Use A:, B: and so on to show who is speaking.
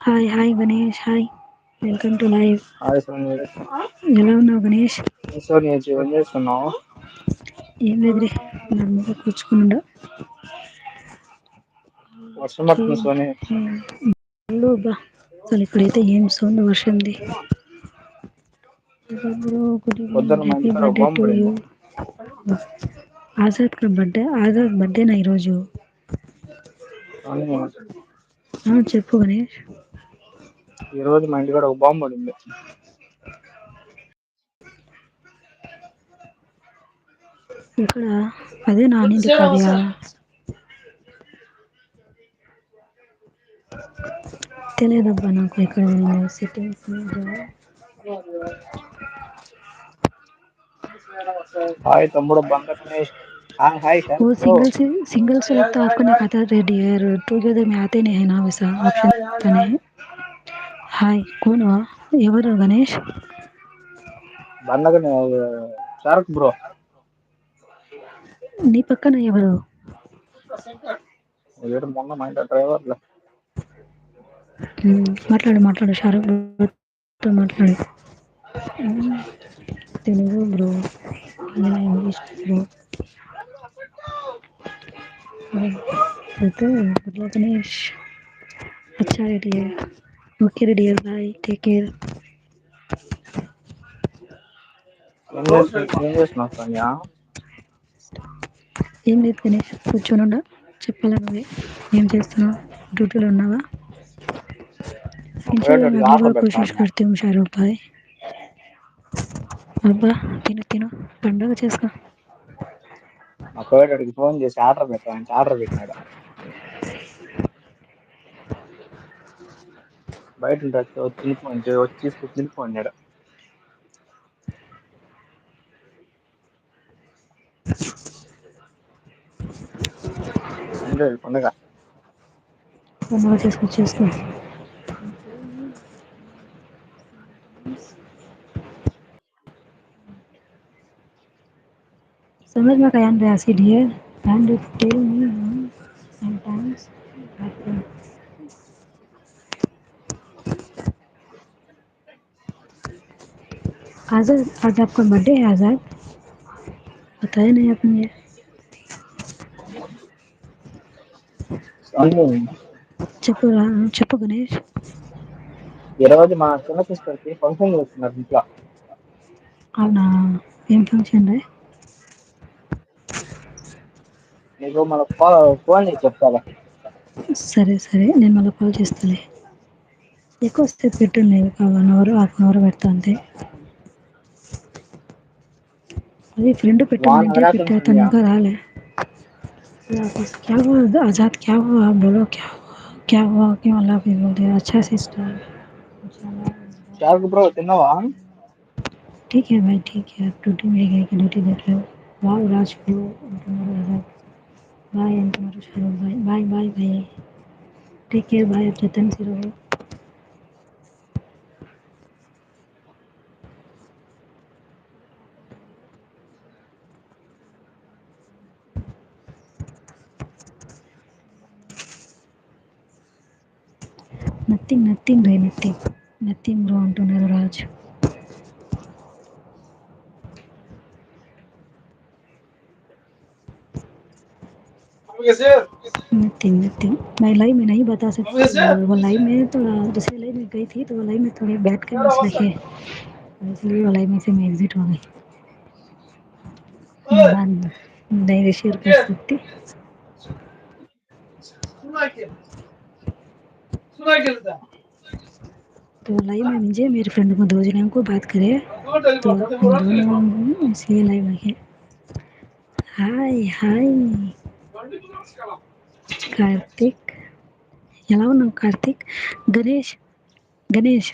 A: Hi hi Ganesh hi welcome to live.
B: Hi Soni.
A: ఎలా ఉన్నావు గణేష్?
B: సోని ఏం చేస్తున్నావు?
A: ఏం లేదురే నార్మల్గా కూర్చుకునుండా.
B: వర్షం పడుతుంది సోని.
A: అబ్బా అసలు ఇక్కడైతే ఏం సౌండ్ వర్షంది. బ్రో గుడ్ ఈవినింగ్,
B: పొద్దున్న మా
A: హ్యాపీ
B: ఇంటికాడ ఒక
A: బర్త్డే
B: బాంబు
A: టు యూ.
B: పడింది.
A: ఆజాద్ బర్త్డేనా ఈరోజు?
B: అవును.
A: చెప్పు గణేష్.
B: ఈ రోజు మా ఇంటికాడ ఒక బాంబు పడింది.
A: ఇక్కడ అదే నా అనింటి కావ్య. తెలియదబ్బా నాకు ఇక్కడ సెట్టింగ్స్.
B: హాయ్ తమ్ముడు బండ గణేష్. హాయ్
A: वो
B: శరత్ బ్రో.
A: सिंगल से सिंगल सेलेक्ट तो आपको नहीं खाता रेडी है, टुगेदर में आते नहीं है ना, वैसा ऑप्शन आता नहीं है. హాయ్ कौन हुआ? ఎవరు గణేష్?
B: బండ గణేష్ శరత్ బ్రో.
A: నీ పక్కన ఎవరు?
B: వీడు మొన్న మా ఇంట్లో డ్రైవర్లే.
A: మాట్లాడు మాట్లాడు షారుఖ్ తో మాట్లాడు. Telugu bro, English bro. तो मतलब गणेश अच्छा रेडी है. ओके रेडी है भाई, टेक केयर.
B: ఏం చేస్తున్నావు సోనియా?
A: ఏం లేదు గణేష్, కూర్చొనుండా. చెప్పాలా నువ్వే, ఏం చేస్తున్నావు? డ్యూటీలో ఉన్నావా?
B: మా
A: इनसे
B: పోయేటోడికి
A: अगली
B: ఆటో
A: बार कोशिश
B: పెడతాను.
A: करती हूँ शाहरुख भाई. అబ్బా తిను తిను, పండగ చేసుకో.
B: మా పోయేటోడికి ఫోన్ చేసి ఆర్డర్ పెట్టాను. ఆర్డర్ పెట్టినాడు. బయట ఉంటే వచ్చి తీసుకొచ్చి తినిపోయినాడు. సండే పండుగ.
A: పండగ చేసుకో చేసుకో. समझ में क्या रहा सीढ़ी है and tell me sometimes happen. आजाद आज आपका बर्थडे है आजाद? बताया नहीं आपने.
B: సోని,
A: చెప్పు చెప్పు గణేష్.
B: ఈ రోజు మా చిన్న సిస్టర్ కి ఫంక్షన్ చేస్తున్నారు ఇంట్లో.
A: అవునా, ఏం ఫంక్షన్ రే?
B: నీకు మన ఫోన్ చేసి చెప్తాలే.
A: సరే సరే, నేను మళ్ళీ కాల్ చేస్తాలే. ఎక్కువ సేపు పెట్టండి, ఒక 1 అవర్ హాఫ్ అన్ అవర్ పెడతా అంతే. అది ఫ్రెండ్
B: వాన
A: పెట్టమంటే
B: వరేస్తుంది
A: పెట్టా, తను
B: సోనియా.
A: ఇంకా రాలే. क्या हुआ आजाद, क्या हुआ बोलो, क्या हुआ, क्यों अल्लाह भी बोल दिया? अच्छा सिस्टर.
B: షారుక్ బ్రో తిన్నావా?
A: ठीक है भाई ठीक है, आप ड्यूटी में गए कि ड्यूटी देख रहे हो? वाह राज ब्रो तुम्हारा आजाद भाई एंड तुम्हारा शाहरुख भाई, बाय बाय भाई, टेक केयर भाई, जतन से रहो. నథింగ్ నథింగ్ భాయ్, నథింగ్ నథింగ్ బ్రో అంటున్నారు రాజ్. नथिंग नथिंग, मैं लाइव में नहीं बता सकती, वो लाइव में तो दूसरे लाइव में गई थी, तो वो लाइव में थोड़े बैठ के मसला है, इसलिए वो लाइव में से मैं एग्जिट हो गई. हाँ, नहीं शेयर कर सकती. तो लाइव में मुझे मेरे फ्रेंड को, 2 जन को बात करे, तो हम दोनों इसलिए लाइव में है. हाय हाय कार्तिक, ఎలా ఉన్నావు కార్తిక్? గణేష్ గణేష్